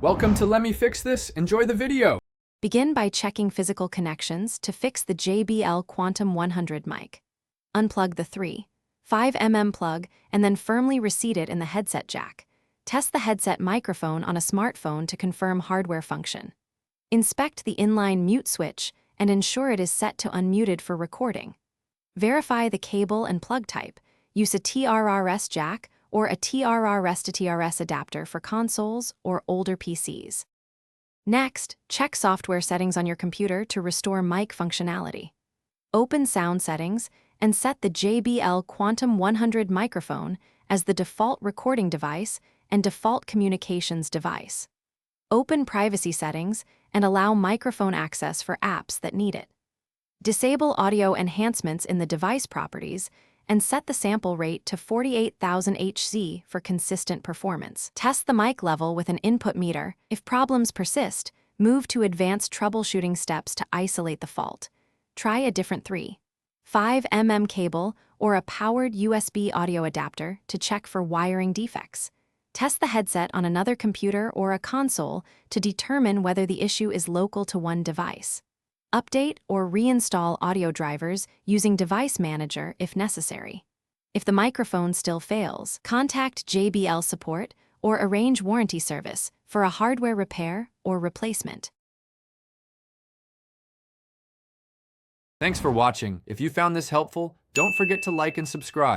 Welcome to Let Me Fix This. Enjoy the video. Begin by checking physical connections to fix the JBL Quantum 100 mic. Unplug the 3.5 plug and then firmly reseat it in the headset jack. Test the headset microphone on a smartphone to confirm hardware function. Inspect the inline mute switch and ensure it is set to unmuted for recording. Verify the cable and plug type. Use a TRRS jack or a TRRS to TRS adapter for consoles or older PCs. Next, check software settings on your computer to restore mic functionality. Open Sound Settings and set the JBL Quantum 100 microphone as the default recording device and default communications device. Open Privacy Settings and allow microphone access for apps that need it. Disable audio enhancements in the device properties and set the sample rate to 48,000 Hz for consistent performance. Test the mic level with an input meter. If problems persist, move to advanced troubleshooting steps to isolate the fault. Try a different 3.5 cable or a powered USB audio adapter to check for wiring defects. Test the headset on another computer or a console to determine whether the issue is local to one device. Update or reinstall audio drivers using Device Manager if necessary. If the microphone still fails, contact JBL support or arrange warranty service for a hardware repair or replacement. Thanks for watching. If you found this helpful, don't forget to like and subscribe.